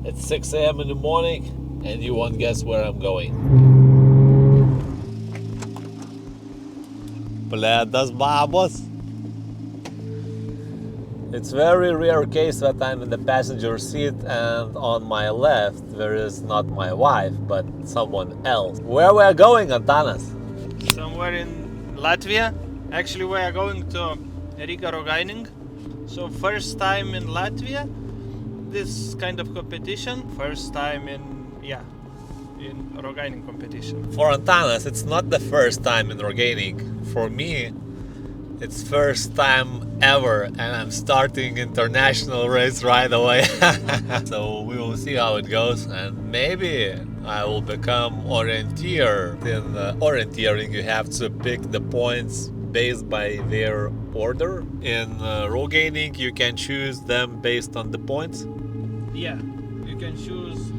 It's 6 a.m. in the morning, and you won't guess where I'm going. Bledas babos. It's very rare case that I'm in the passenger seat and on my left there is not my wife, but someone else. Where we are going, Antanas? Somewhere in Latvia. Actually, we are going to Riga Rogaining. So first time in Latvia, this kind of competition. First time in Rogaining competition. For Antanas, it's not the first time in Rogaining. For me, it's first time ever, and I'm starting international race right away. So we will see how it goes, and maybe I will become orienteer. In orienteering, you have to pick the points based by their order. In Rogaining, you can choose them based on the points. Yeah, you can choose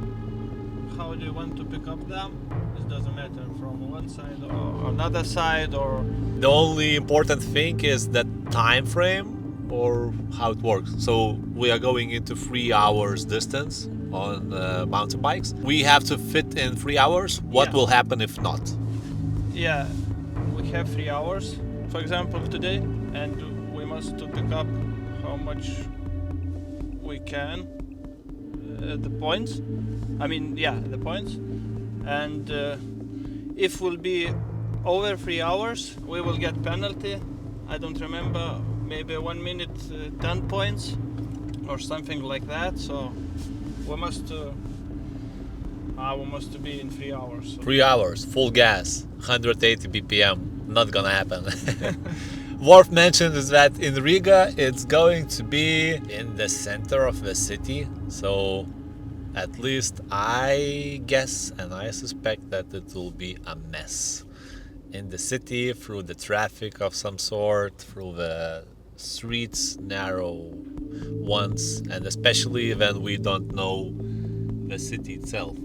how do you want to pick up them. It doesn't matter from one side or another side or. The only important thing is the time frame or how it works. So we are going into 3 hours distance on mountain bikes. We have to fit in 3 hours. What will happen if not? Yeah, we have 3 hours, for example, today, and we must to pick up how much we can, the points. The points. And if we'll be over 3 hours, we will get penalty. I don't remember, maybe 1 minute 10 points or something like that. So we must be in 3 hours. So. 3 hours, full gas, 180 BPM. Not gonna happen. Worth mentioning is that in Riga, it's going to be in the center of the city. So at least I guess and I suspect that it will be a mess in the city, through the traffic of some sort, through the streets, narrow ones, and especially when we don't know the city itself.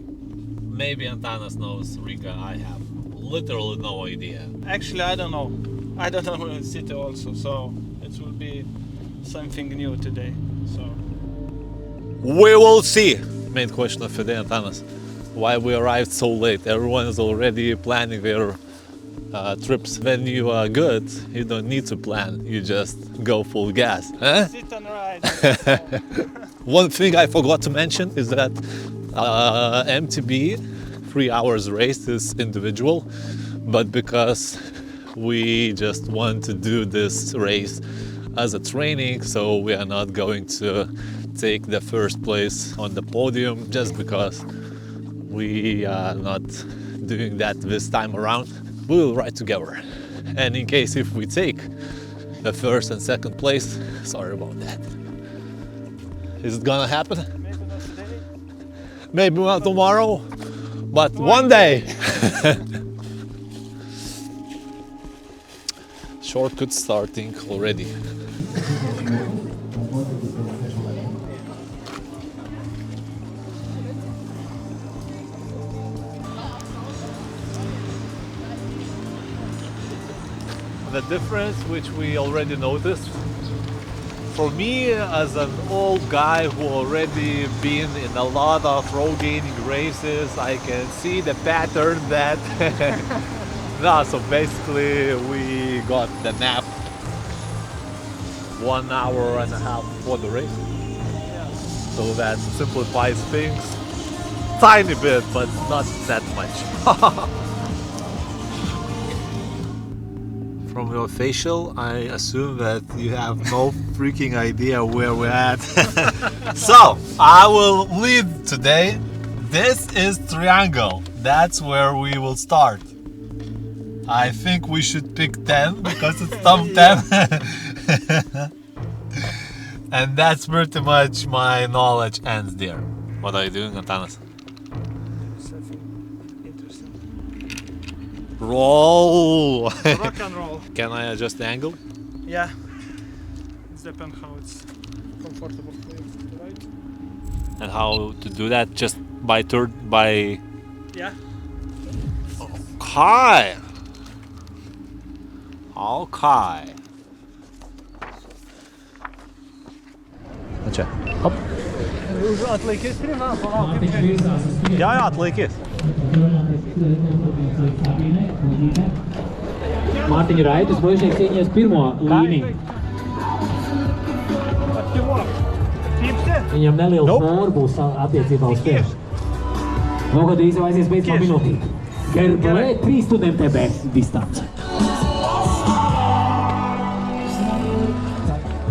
Maybe Antanas knows Riga, I have literally no idea. Actually, I don't know. I don't know the city also, so it will be something new today. So we will see. Main question of the day, Antanas. Why we arrived so late? Everyone is already planning their trips. When you are good, you don't need to plan. You just go full gas. Huh? Sit and ride. One thing I forgot to mention is that MTB 3 hours race is individual, but because we just want to do this race as a training, so we are not going to take the first place on the podium just because we are not doing that this time around. We will ride together, and in case if we take the first and second place, sorry about that. Is it gonna happen? Maybe not today. Maybe not tomorrow, but one day. Shortcut starting already. The difference, which we already noticed, for me as an old guy who already been in a lot of road gaining races, I can see the pattern that so basically we got the nap 1 hour and a half before the race, so that simplifies things tiny bit, but not that much. From your facial, I assume that you have no freaking idea where we're at. So, I will lead today. This is Triangle. That's where we will start. I think we should pick 10 because it's top 10. And that's pretty much my knowledge ends there. What are you doing, Antanas? Something interesting. Roll! Rock and roll. Can I adjust the angle? Yeah. It depends how it's comfortable for you to ride. And how to do that? Just by by... Yeah. Okay. Okay. Gotcha. Hop. Atlaikys Rina, palauk. Jo, atlaikys. Mārtiņa Raitis Vojšnieks ieņems pirmo līniju. Viņam neliela fora būs attiecībā uz tieši. Nogadījis jau aizies beidz minūtī. Gerblē 3 studentēbē distance.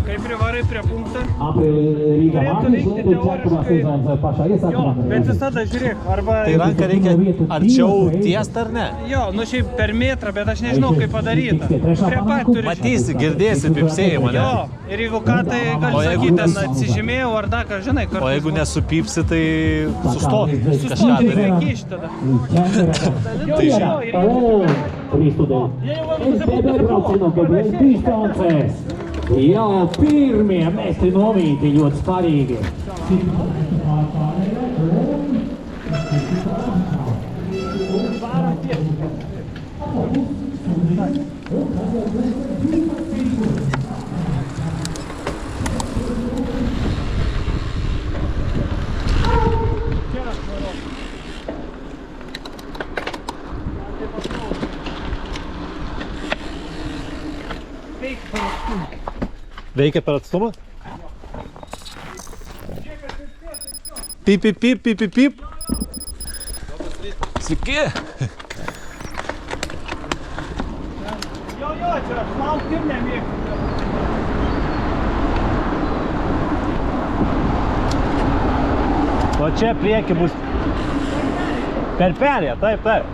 Kaip privarai prie punkto. Aprīlī Rīgā Mārtiņš Lēdū čekurās izvēlēs pašā iesākumā. Bet visada žiūrėk, arba... Tai ranką reikia arčiau tiest ar ne? Jo, nu šiaip per metrą, bet aš nežinau, kaip padaryta. Prie pat turi... Matysi, girdėsi pipsėjimą, ne? Jo, ir jeigu ką, tai gali sakyti, ten atsižymėjau ar da, ką žinai, kartu. O jeigu nesupypsi, tai sustok kažką Sustot ir daryti. reikia iš tada. Tai žinai. O, 3 studenti. SBB braucieno Gerblē distancēs. Jau pirmie mesti nomīti ļoti svarīgi. Veikia per atstumą? Pip, pip, pip, pip, pip, pip. Sveiki. Jo, čia aš laukti ir nemėgti. O čia prieki bus per perėją, taip, taip.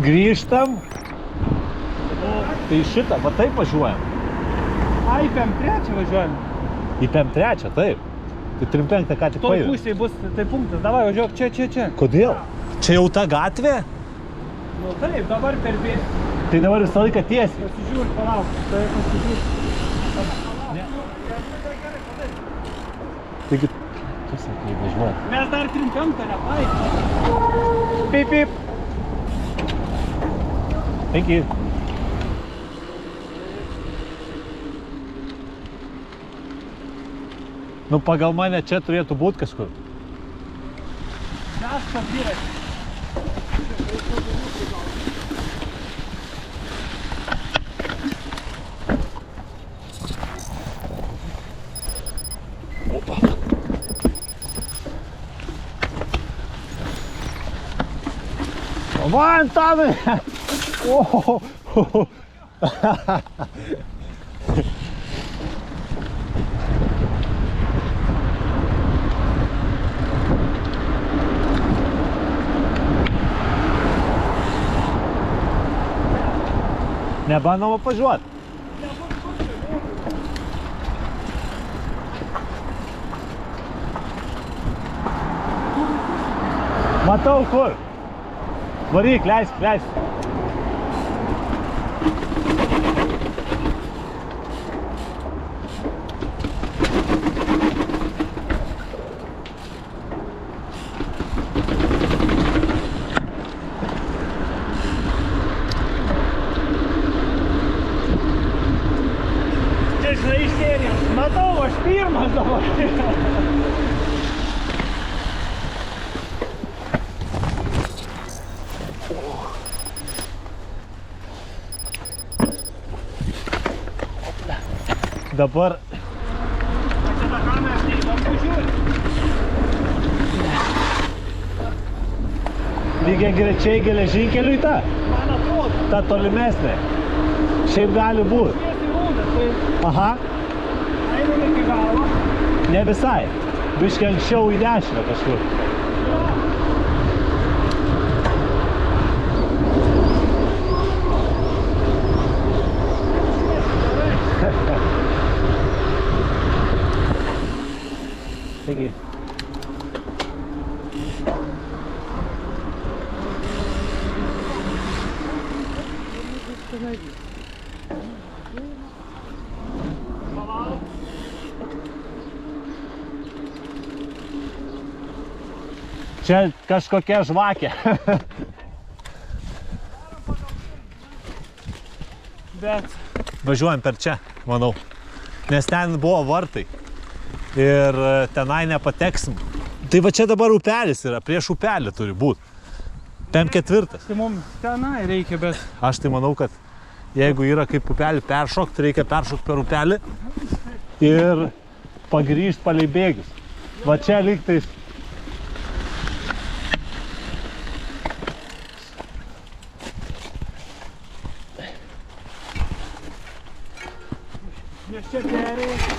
Grįžtam. Tai šitą, va taip važiuojam. Ai, PM3 važiuojam. Į PM3, taip. Tai 35 ką tik Toj paėmėm. pusėj bus tai punktas. Davai, važiuok čia. Kodėl? Čia jau ta gatvė? Nu taip, dabar per bėgti. Tai dabar visą laiką tiesiai. Pasižiūrėk, palauk. Tai pasižiūrėk. Taigi, tu sakai, važiuoji. Mes dar trim kampą nepaėm. Pip, pip. Thank you. Nu, pagal mane čia turėtų būti kažkur. Mes pavyrai. Va, Antanai! O! Nebandoma pažiūrėti. Matau kur. Varyk, leisk. Čia žinai iš serijos. Matau, aš pirmas dabar. Dabar Čia ta kamera neįdomu žiūri. lygiai grečiai geležinkeliui ta Man atrodo. tolimesnė. Šiaip gali būti. Tiesiai rūdas, tai Aha, einam iki galo. ne visai. Biškai anksčiau į dešinę kažkur. Taigi. Čia kažkokia žvakė. Bet Važiuojam per čia, manau. Nes ten buvo vartai. Ir tenai nepateksim. Tai va čia dabar upelis yra, prieš upelį turi būti. PM4. tai mums tenai reikia, bet Aš tai manau, kad jeigu yra kaip upelį peršokti, reikia peršokti per upelį ir pagrįžti palei bėgius. Va čia lygtais. nes čia perėjai.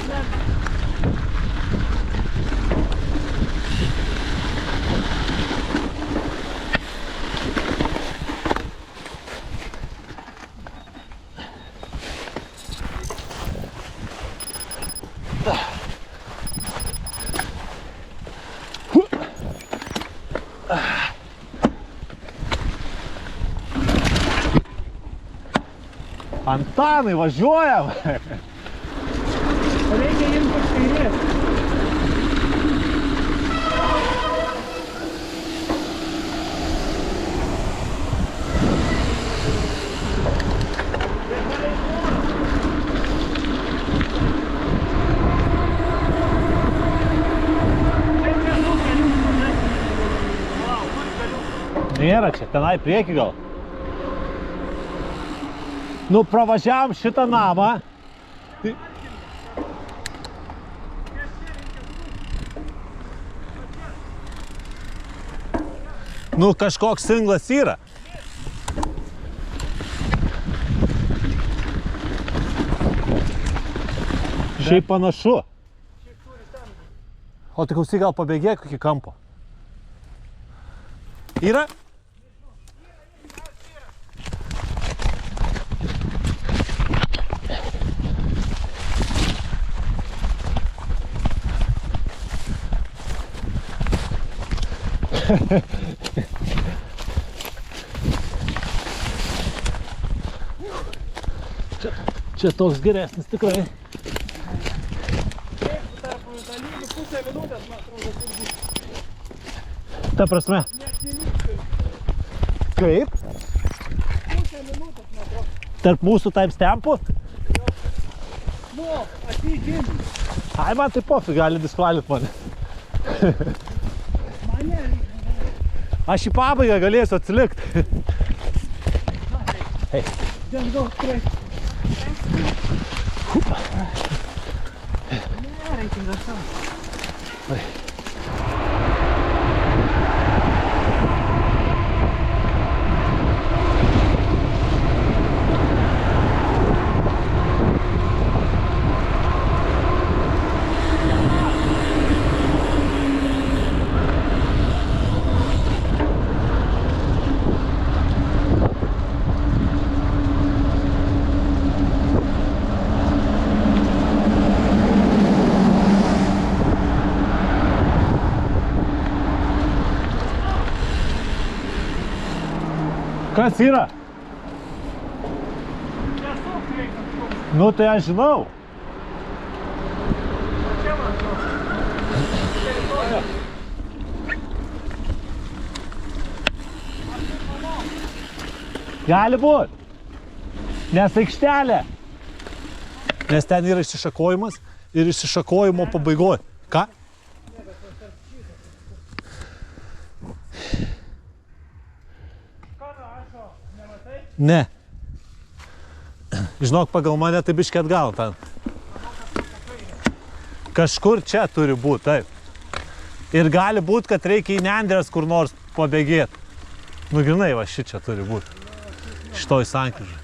Antanai, važiuojam! Reikia imti iš kairės. Nėra čia, tenai prieki gal. Nu, pravažiavam šitą namą. Nu, kažkoks singlas yra. Šiaip panašu. O tai klausyk, gal pabėgėk iki kampo. Yra? Čia toks geresnis tikrai. Ta prasme. Kaip? Tarp mūsų timestampų? Nu, atidžiai. Ai, man tai pofi, gali diskvalit mane. Mane. Aš į pabaigą galėsiu atsilikti. Hey. Just go straight. Ne, reikia dašau. Kas yra? Nu, tai aš žinau. Gali būt. Nes aikštelė. Nes ten yra išsišakojimas ir išsišakojimo pabaigoje. Ką? Ne. Žinok, pagal mane tai biškį atgal ten. Kažkur čia turi būti, taip. Ir gali būti, kad reikia į nendrės kur nors pabėgėti. Nu, grinai, va šičia turi būti. Šitoj sankryžai.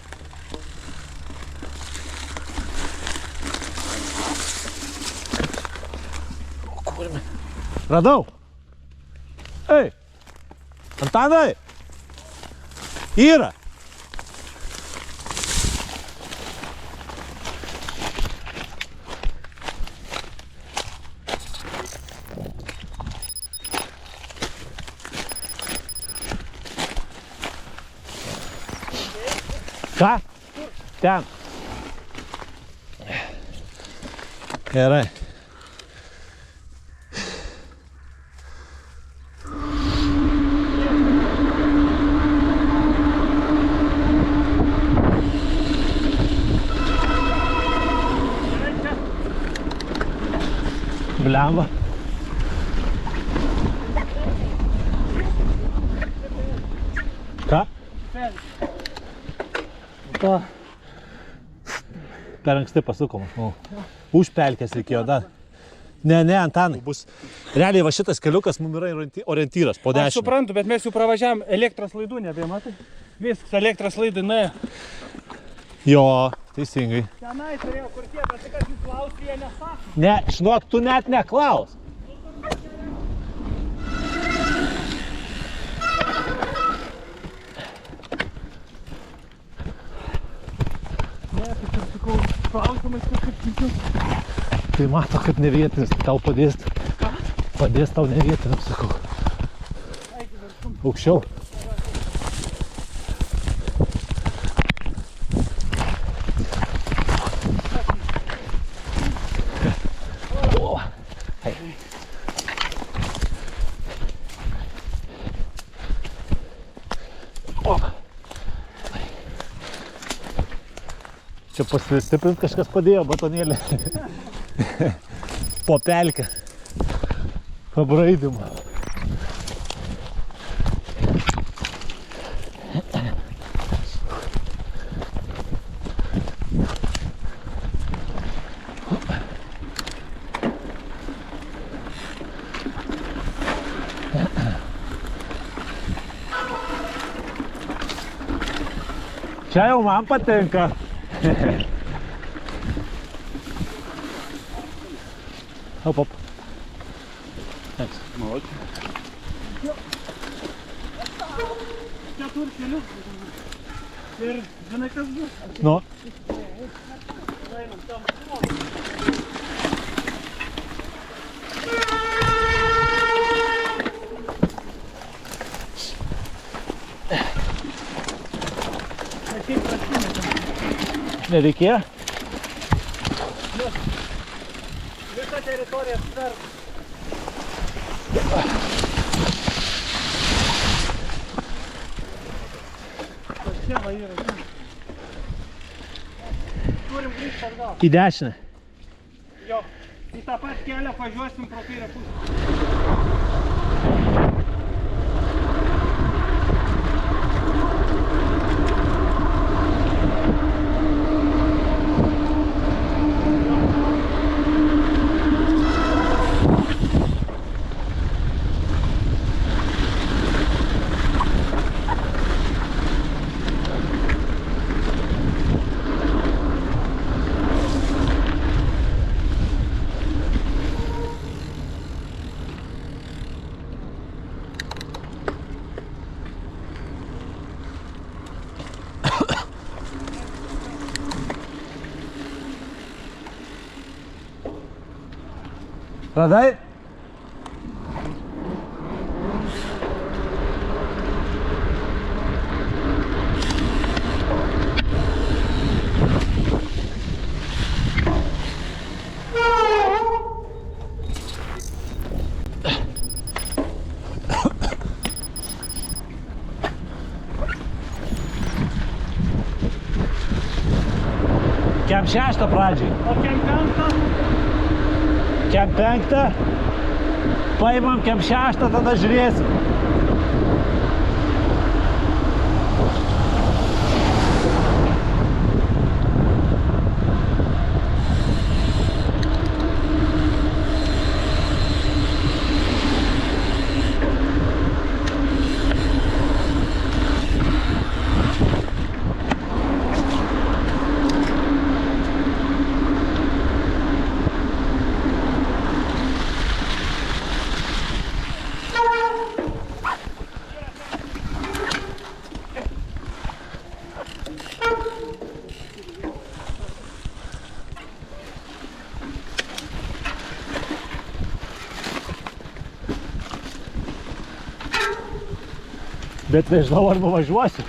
O kurme? Radau. Ei. Antanai. Yra. Ką? Ten. Gerai. Blemba. Ką? Per anksti pasukom. Už pelkės reikėjo dar. Ne, Antanai, bus. Realiai va šitas keliukas mums yra orientyras po 10. Aš suprantu, bet mes jau pravažiavam elektros laidų, nebematai? Viskas elektros laidai nuėjo. Jo, teisingai. Tenai turėjo kur tie, bet tai kas jūs klaus, jie nesako. Ne, žinok, tu net neklaus. Ne, kaip ir sakau, klausimais kažkaip sunkiau. Tai mato, kad nevietinis, tau padės. Padės tau nevietinim, sakau. Aukščiau. Čia pasistiprint kažkas padėjo batonėlį. Po pelkę. Pabraidimą. Čia jau man patinka. Hop, hop. Thanks. Čia turi kelius. Ir žinai kas bus? Nu. Einam tam. Nereikėjo? Visą teritoriją svertų. Čia va yra. Turim grįžti atgal. Į dešinę. Jo. Į tą pat kelią važiuosim pro kairę pusę. Radai? Kem 6 pradžiai. O kem 5? Kem 5. Paimam kem 6, tada žiūrėsim. Bet nežinau, ar nuvažiuosiu.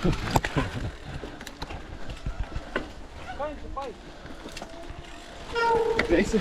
Eisi?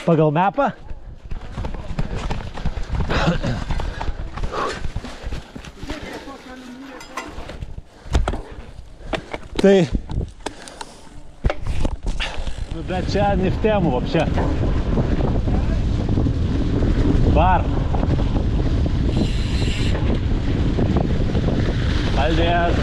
Pagal mapą? Tai... Nu, bet čia не в тему вообще. Var. Aldės.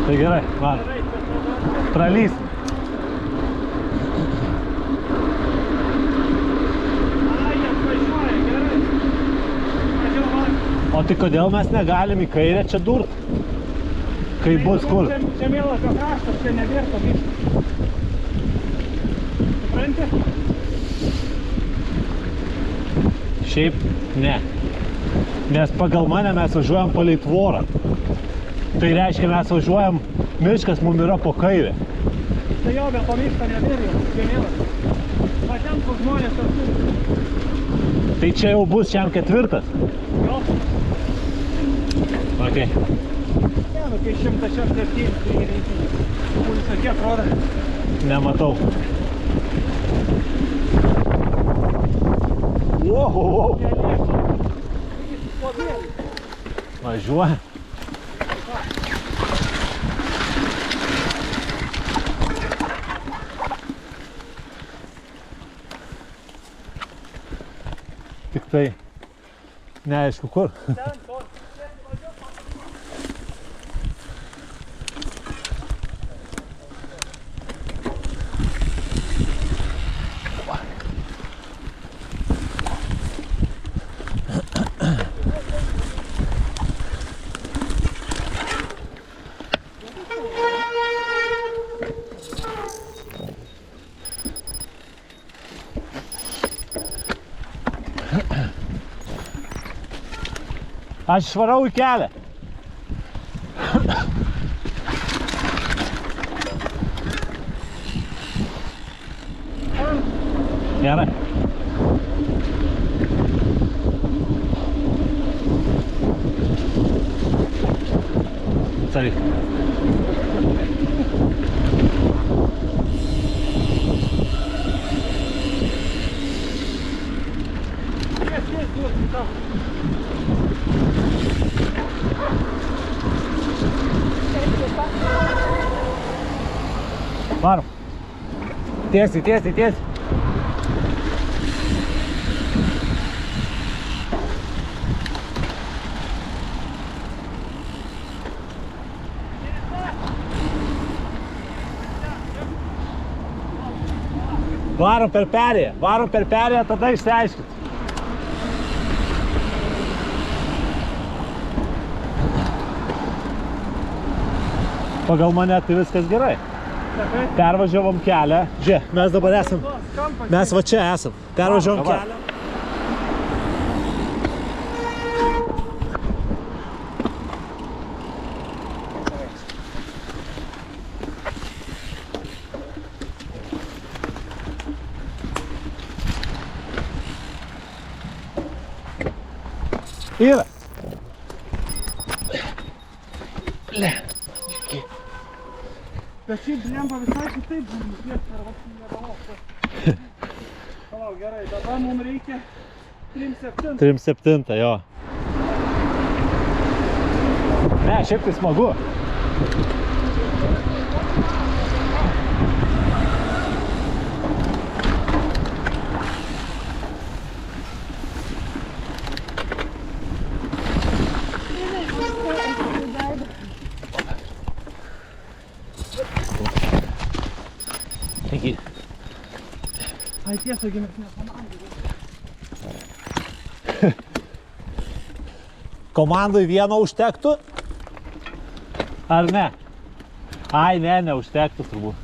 Tai gerai, man. Pralys. O tai kodėl mes negalim į kairę čia durt? Kai bus kur? Žemėlapio kraštas, čia nebėrto miškas. Supranti? Šiaip ne. Nes pagal mane mes važiuojam palei tvorą. Tai reiškia, mes važiuojam, miškas mum yra po kairę. Tai jau, bet po mišką nebėrto žemėlapio. Va ten kur žmonės turi. Tai čia jau bus šiam ketvirtas? Jo. Ok. Ne, nu kai 167, tai reikia. Pulsą kiek rodo? Nematau. Wow. Važiuoja. Tik tai neaišku kur. Aš išvarau į kelią. Gerai. Atsargiai. Varom. Tiesiai, tiesiai, tiesiai. Varom per perėją, tada išsiaiškit. Pagal mane tai viskas gerai. Pervažiavom kelią. Žiūrėk, mes dabar esam. Mes va čia esam. Pervažiavom kelią. Yra. Bet šiaip blemba visai kitaip nutiesti ar vasi negalvos. Palauk, gerai, dabar mums reikia 3.7. 3.7, jo. Ne, šiaip tai smagu. Ai tiesa, mes nekomandai. Komandai vieno užtektų? Ar ne? Ai, ne, neužtektų turbūt.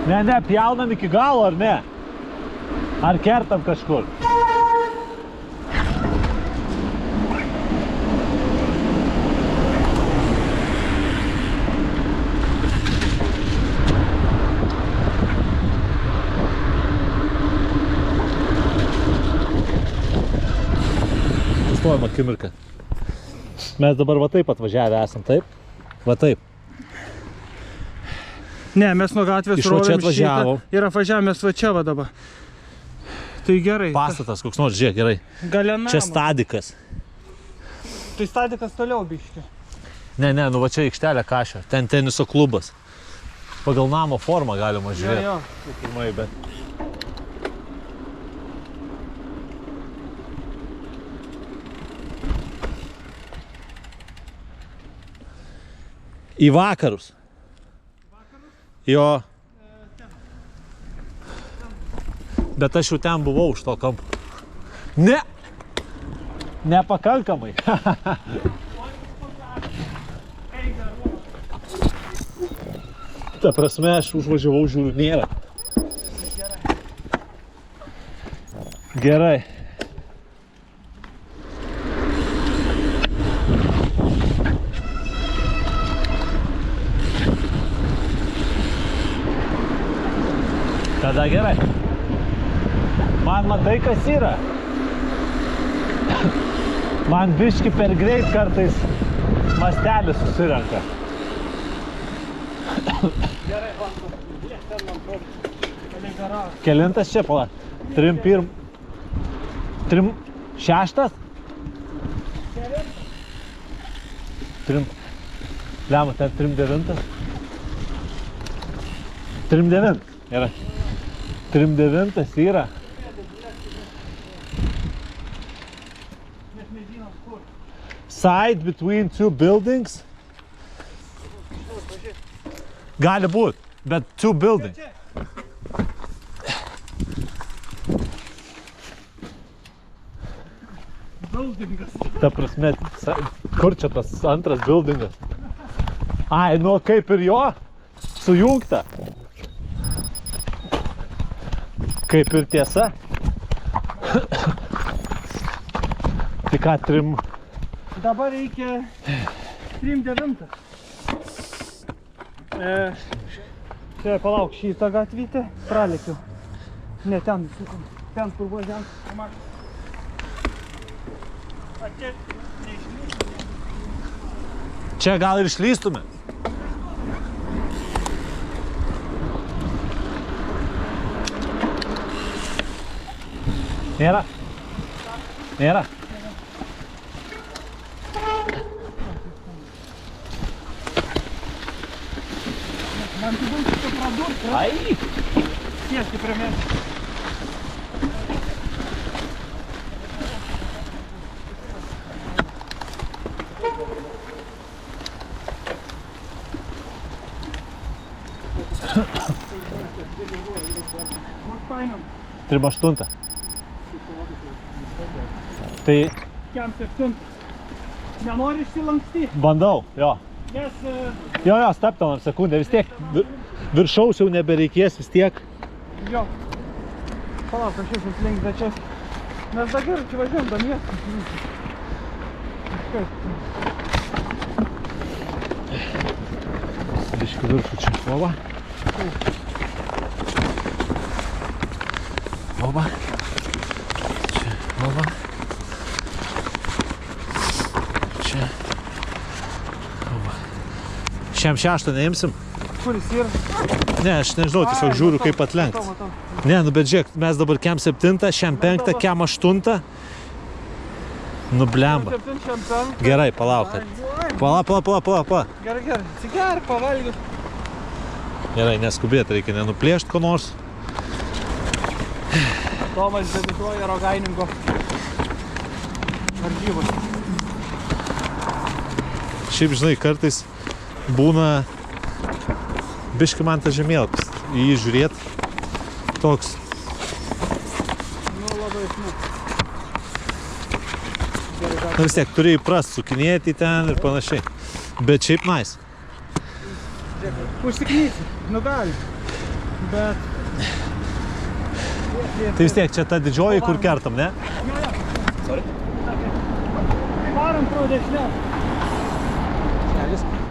Ne, pjaunam iki galo, ar ne? Ar kertam kažkur? Sustojam akimirką. Mes dabar va taip atvažiavę esam, taip? Va taip. Ne, mes nuo gatvės Iš va čia atvažiavom. Ir apvažiavomės va čia va dabar. Tai gerai. Pastatas koks nors, žiūrėk, gerai. Galia namo. Čia stadikas. Tai stadikas toliau biški. Ne, nu va čia aikštelė Kašio. Ten teniso klubas. Pagal namo formą galima žiūrėti. Jo. Pirmai, bet... Į vakarus. Jo. Bet aš jau ten buvau už to kampo. Ne! Nepakankamai. Ta prasme, aš užvažiavau, žiūriu, nėra. Gerai. Tada gerai. Man matai, kas yra. Man biški per greit kartais mastelis susirenka. Gerai, vandu. Ten man atrodo. Palei garažą. Kelintas čia, pala? 3-1. 3-6? 3. Lemma, ten 3-9. 3-9. Gerai. 3-9 yra. Side between two buildings. Gali būt, bet two buildings. Buildingas. Ta prasme, kur čia tas antras buildingas? Ai, nu kaip ir jo, sujungta. Kaip ir tiesa. Tai ką, 3... Dabar reikia 3-9. Čia palauk, šitą gatvytę pralėkiu. Ne, ten, ten kur buvo ženklas. Čia gal ir išlystume. Nėra? Nėra? Man tu būtų šitą pradurt, Ai! tiesti prie mėnesį. Būt painam. 3-8. Tai Kiam 7. Nenori išsilankstyti, bandau, jo. nes Jo, staptelnam sekundę, vis tiek viršaus jau nebereikės, vis tiek. jo. Palauk, aš esu slink, bet čia. Mes dar gerai čia važiuojam, dar miestą. Biškį viršų čia. Vova. Vova. Čia, vova. Čia. Vova. Šiam 6 neimsim? Kuris yra? Ne, aš nežinau, tiesiog žiūriu kaip atlenkt. Matau. Ne, nu bet žiūrėk, mes dabar kem 7, šiam 5, kem 8. Nu blemba. 7, šiam 5. Gerai, palauk. Pala. Gerai. Atsigerk, pavalgiu. Gerai, neskubėt, reikia nenuplėšt ko nors. Tomas debituoja Rogaininko varžybos. Šiaip, žinai, kartais būna biškai man tas žemėlapis į jį žiūrėt. toks. Nu, labai smagu. Nu vis tiek, turi įprast sukinėti ten ir panašiai. Bet šiaip nice. Užsiknysi, nu gali. Bet... Tai vis tiek, čia ta didžioji, kur kertam, ne? Varom pro dešinę.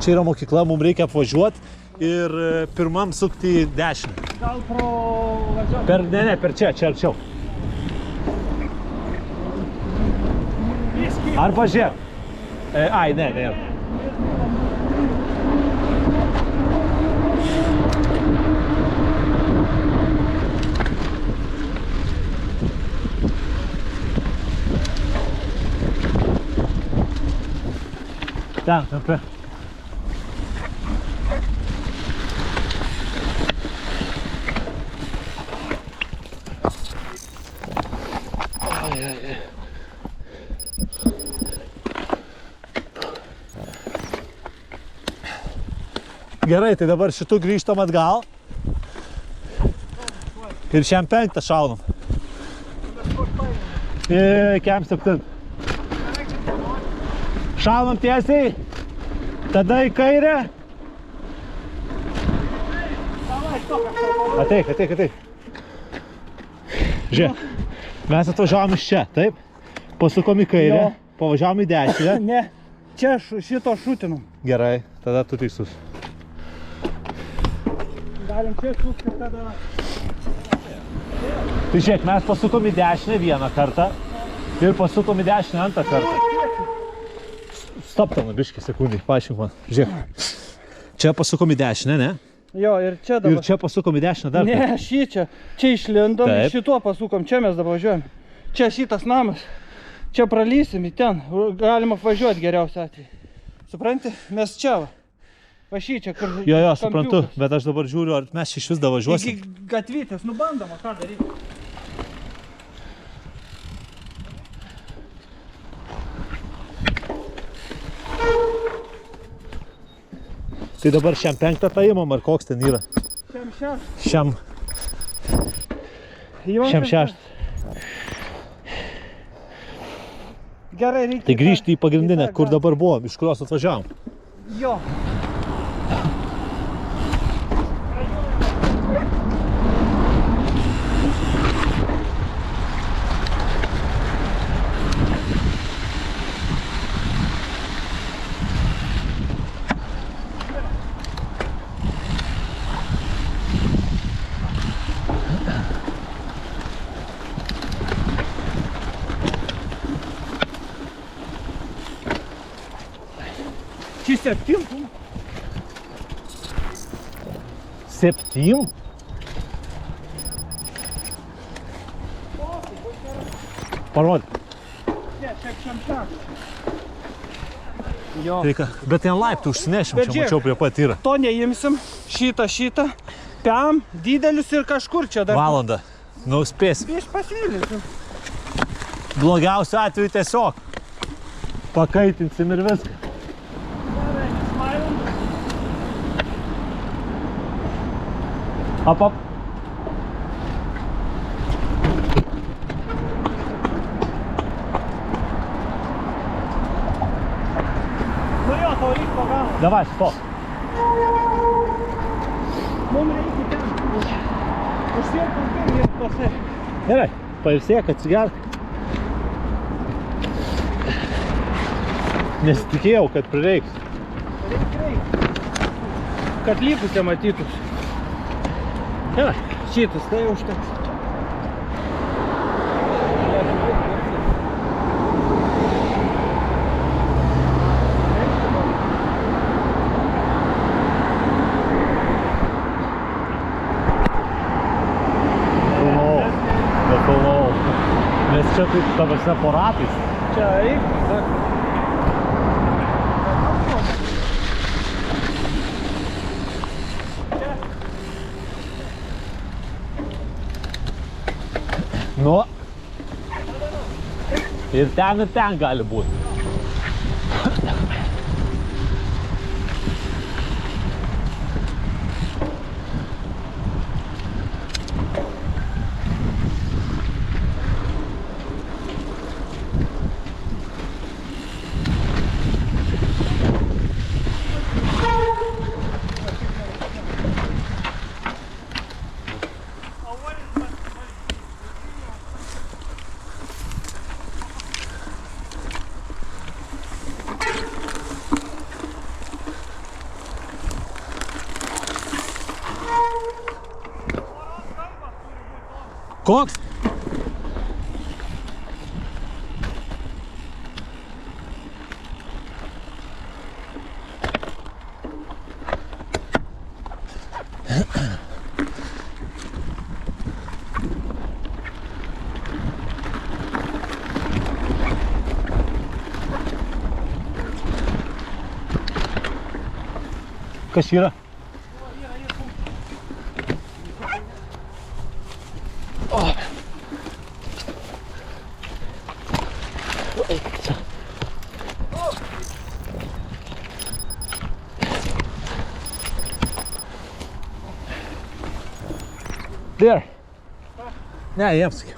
Čia yra mokykla, mums reikia apvažiuoti ir pirmam sukti į dešinę. Gal pro važiuoti. Ne, per čia arčiau. Ar pažiūrėk? Ai, ne. Ten, apie. Gerai, tai dabar šitų grįžtam atgal. Ir šiam 5 šaunam. Kem 7. Šaunam tiesiai. Tada į kairę. Ateik. Žiūrėk, mes atvažiavom iš čia, taip? Pasukom į kairę, pavažiavom į dešinę. Ne, čia šito šutinam. Gerai, tada tu teisus. Galim čia sukti tada. Tai žiūrėk, mes pasukom į dešinę vieną kartą ir pasukom į dešinę antrą kartą. Stoptam, biškį sekundį, paaiškink man. Žiūrėk, čia pasukom į dešinę, ne? Jo, ir čia dabar. Ir čia pasukom į dešinę dar. Ne, čia išlindom, Taip. šituo pasukom, čia mes dabar važiuojam. Čia šitas namas, čia pralysim į ten, galima važiuoti geriausiu atveju. Supranti, mes čia va. Va šį čia, kur... Jo, suprantu, bet aš dabar žiūriu, ar mes iš vis davažiuosim. Iki gatvytės, nu bandoma, ką daryti. Tai dabar šiam 5 paimam, ar koks ten yra? Šiam 6. Gerai, reikia... Tai grįžti į pagrindinę, kur dabar buvom, iš kurios atvažiavom. Jo. Čia 7? 7? Parodyk. Ne, šiam 6. Jo. Bet ten laiptų užsinešim, čia mačiau prie pat yra. To neimsim, šitą, piam, didelius ir kažkur čia dar. Valandą. Nu, spėsim. Iš pasivylysim. Blogiausiu atveju tiesiog pakaitinsim ir viską. Up. Nu jo, tau reikia pagalbą. Davai, stop. Mums reikia ten. Užsirkim ir tose. Gerai, pailsėk, atsigerk. Nesitikėjau, kad prireiks. Reikia. Kad lypusė matytus. Gerai. Šitus, tai užteks. Nefilmavau. Nes čia taip, ta prasme, po ratais. Čia eik, sak. Nu. Ir ten gali būti. Koks? Kas yra? There. Ne, jiems sakiau.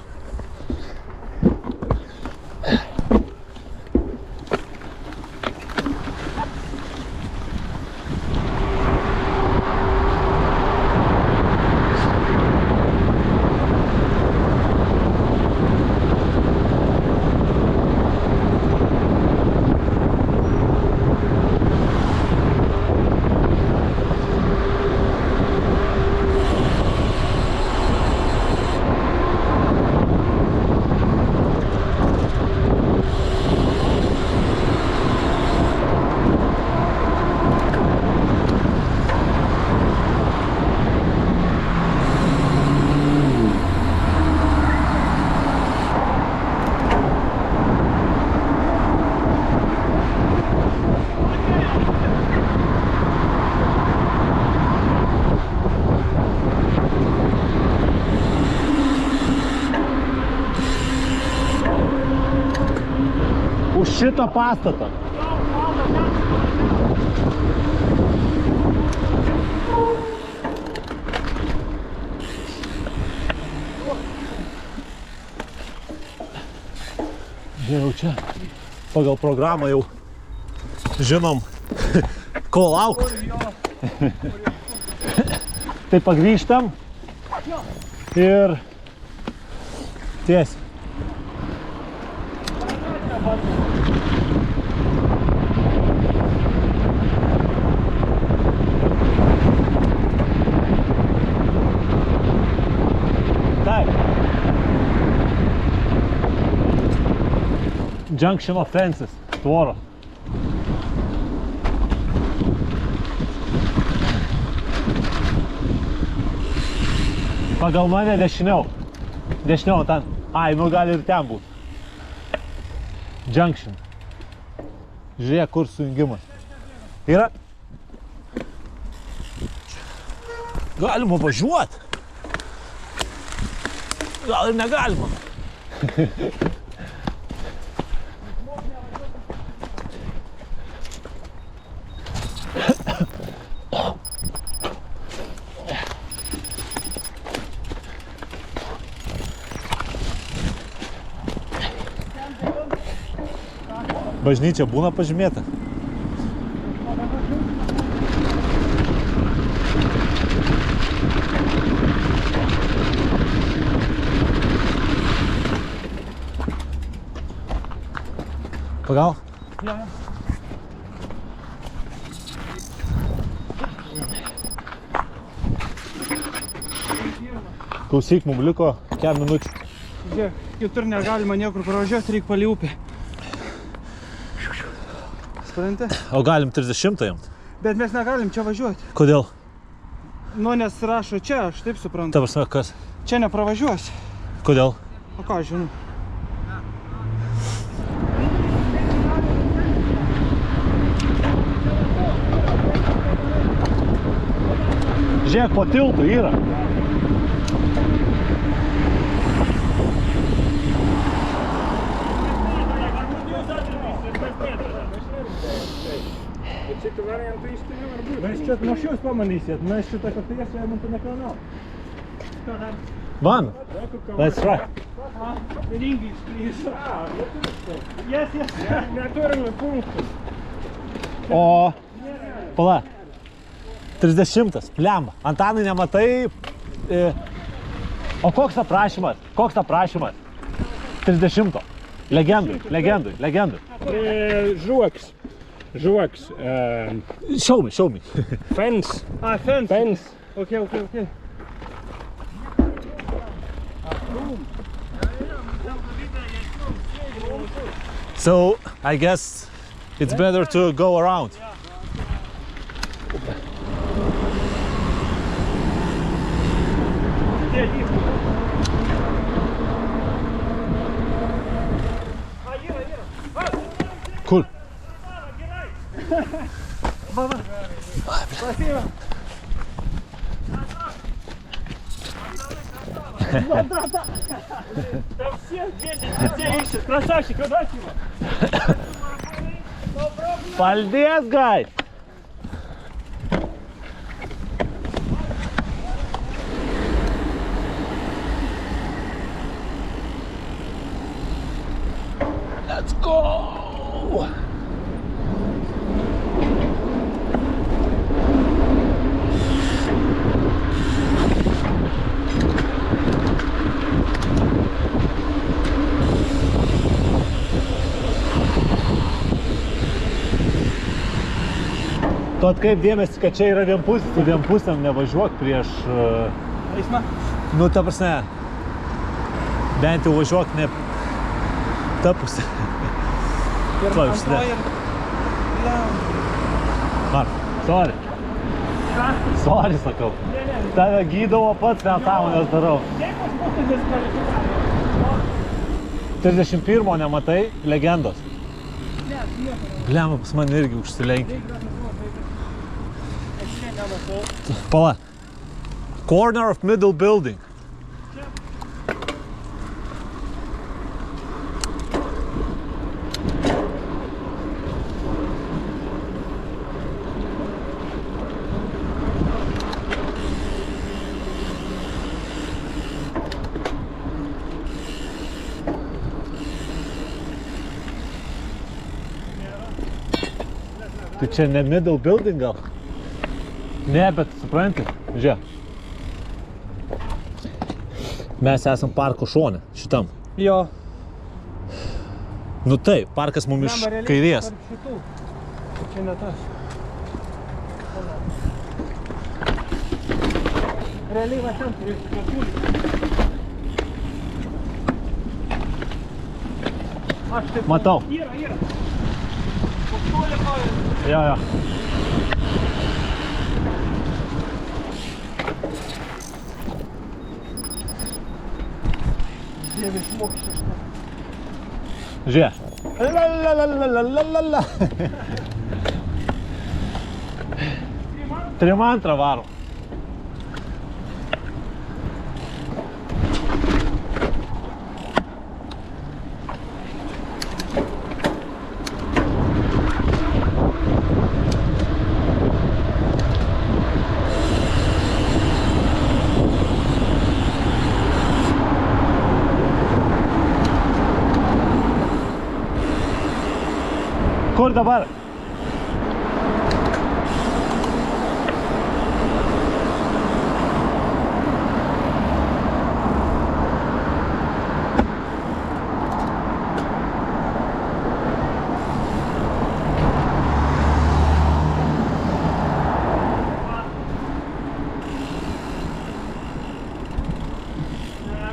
Už šitą pastatą. Jau čia pagal programą jau žinom, ko lauk. Tai pagrįžtam ir tiesiai. Junction of fences, tvoros. Pagal mane dešiniau. Dešiniau ten. Ai, nu gali ir ten būt. Junction. Žiūrėk, kur sujungimas. Yra. Galima važiuot. Gal ir negalima. Bažnyčia būna pažymėta. Pagal? Ja. Klausyk, mums liko 4 minučių. Žiūrėk, kitur negalima niekur pravažiuoti, reikia palei upę. Supranti? O galim 30 jam? Bet mes negalim čia važiuoti. Kodėl? Nu, nes rašo čia, aš taip suprantu. Ta prasme, kas? Čia nepravažiuosi. Kodėl? O ką, žinau. Žiūrėk, po tiltu yra. Mēs čia no šios pamanīsiet, mēs čia tā kā tiesējam un tu nekā nav. One? Let's try. In English, please. Yes, yes. Neturime punktų. O, pala. 30, plemba. Antanai, nematai. O koks aprašymas? Koks aprašymas? 30. Legendui. Žoks. Show me. Fence. Ah, fence. Fence. Okay. So I guess it's better to go around. Cool. Там все 10 красавчик, удачи вам! Paldies, guy. Let's go. Tu atkreip dėmesį, kad čia yra vienpusis, tu vienpusiam nevažiuok prieš... Eismą? Nu, ta prasme, bent jau važiuok ne ta pusė. Ir To ant to užsidė. Mark, sorry. Ką? Sorry, sakau. Tave gydau, o pats nesąmonės darau. Kaip aš būtų diskvalifikavimas? 31 nematai, legendos. Ne, nieko. Bliam, pas mane irgi užsilenkia. Aš čia nematau. Pala. Corner of middle building. Tai čia ne middle building gal? Ne, bet supranti, žiūrėk. Mes esam parko šone, šitam. Jo. Nu taip, parkas mums iš kairės. Čia ne tas. Realiai va ten turi ketulį. Aš taip... Matau. Yra. Pustolė kojų. Jo. Dieve išmokščias. Žiūrėk. La. 3-2 varo. Kur dabar?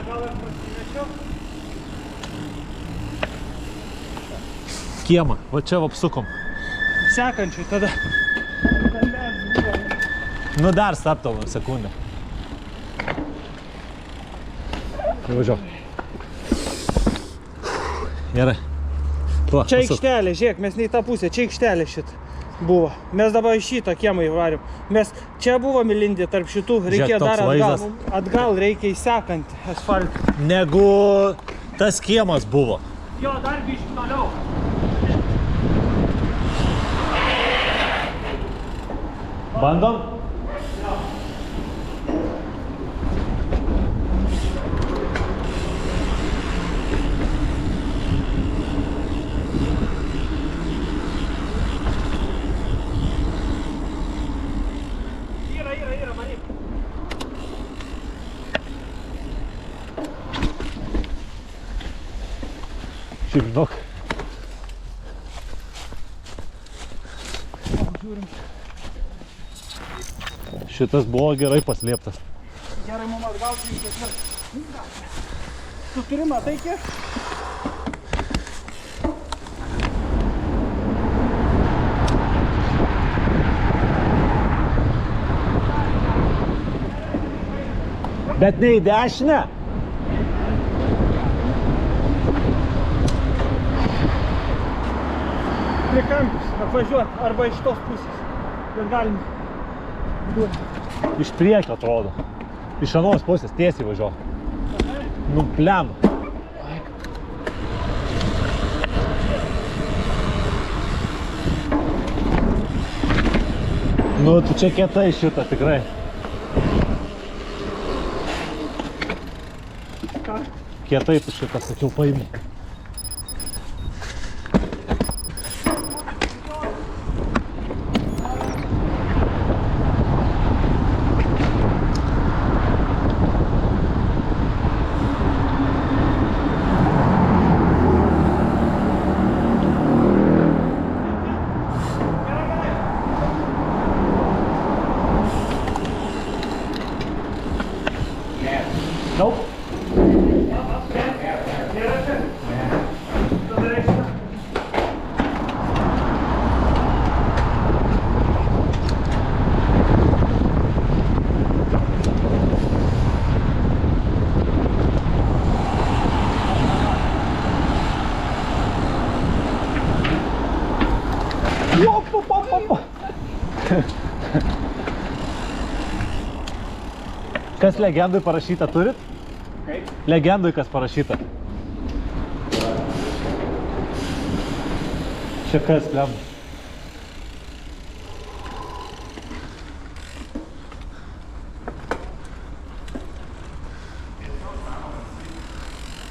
Gal aš pasimečiau? Kiemą, va čia apsukom. Sekančiai tada. Nu dar stabtelom sekundę. Važiuok. Gerai. Va, Čia pasuk. aikštelė, žiūrėk, mes ne į tą pusę, čia aikštelė šit buvo. Mes dabar į šitą kiemą įvarėm. Mes čia buvom įlindę tarp šitų, reikėjo Žiūrėk, toks dar atgal. vaizdas. Atgal reikia įsekant asfaltą. Negu tas kiemas buvo. Jo, dar biškį toliau. Bandom? Yra, maryk. Šiaip žinok. Žiūrim. Šitas buvo gerai paslėptas. Gerai, mum atgal 34. Tu turi, matai kiek? Bet ne į dešinę. Trikampis apvažiuot arba iš tos pusės. Bet galim duoti. Iš priekio atrodo. Iš anos pusės tiesiai važiuok. Nu, plem. Nu, tu čia kietai šitą tikrai. Ką? Kietai tu šitą, sakiau, paimi. Nope. Kas legendui parašyta turit? Kaip? Legendui kas parašyta? Čia kas, lem?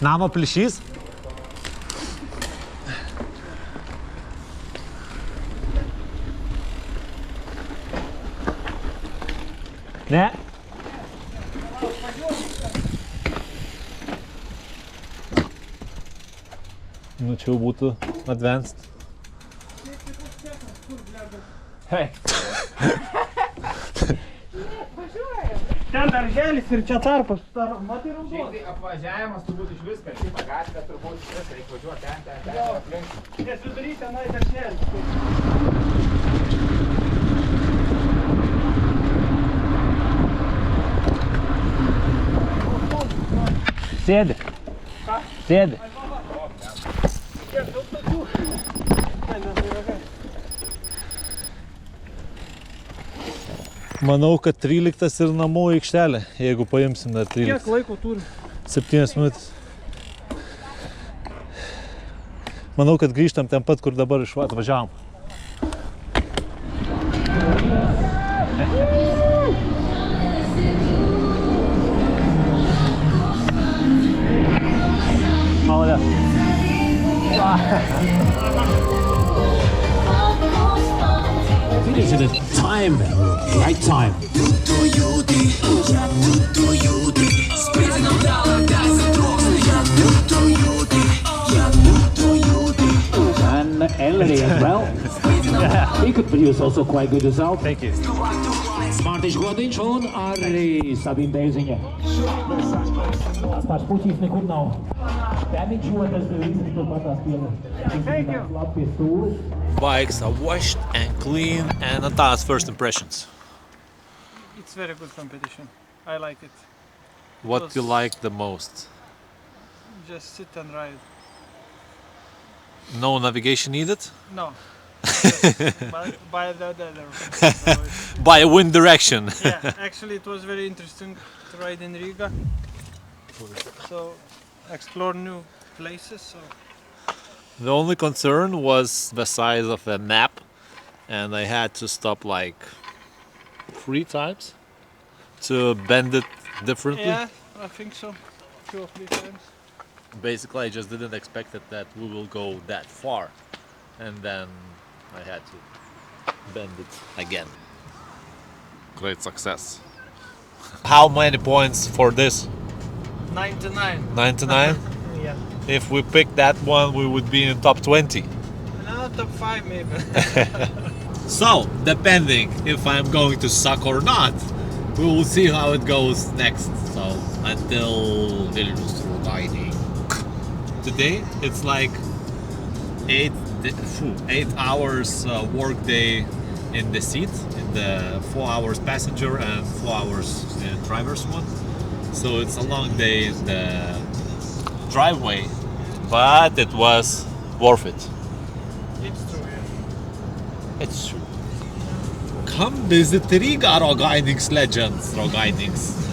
Namo plyšys? Ne? Nu, čia jau būtų advanced. Hei. Ten darželis ir čia tarpas. Matai raudonas? Tai apvažiavimas turbūt iš viską, šitą gatvę turbūt iš viską, reikia važiuoti ten aplink. Nes vidury tenai darželis. Sėdi. Ką? Sėdi. Kiek daug tokių? Ne, nesiragai. Manau, kad 13 ir namų aikštelė, jeigu paimsim dar 13. Kiek laiko turi? 7 minutės. Manau, kad grįžtam ten pat, kur dabar atvažiavom. Молодец. Finish it time, right time. And Ellery as well. He could produce also quite good result. Thank you. Smartish Godic on Ari Sabin Bezinge. Pas pučys nekur nav. Damage-uotas beveik to patas Thank you. pienas. Bikes are washed and clean, and Antanas first impressions. It's very good competition. I like it. What you like the most? Just sit and ride. No navigation needed? No. Just by the other. So By a wind direction. yeah, actually it was very interesting to ride in Riga. So explore new places. So The only concern was the size of the map, and I had to stop like 3 times to bend it differently. yeah, I think so. 2 or 3 times. Basically, I just didn't expect it that we will go that far, and then I had to bend it again. Great success. How many points for this? 99. 99? Yeah. If we pick that one, we would be in top 20. No, top 5 maybe. So, depending if I'm going to suck or not, we will see how it goes next. So, until Vilnius Rūda. guiding. Today it's like 8 hours work day in the seat, in the 4 hours passenger and 4 hours driver's one. So it's a long day in the driveway, but it was worth it. It's true, yeah. It's true. Come visit Riga, Rogainings legends, Rogainings.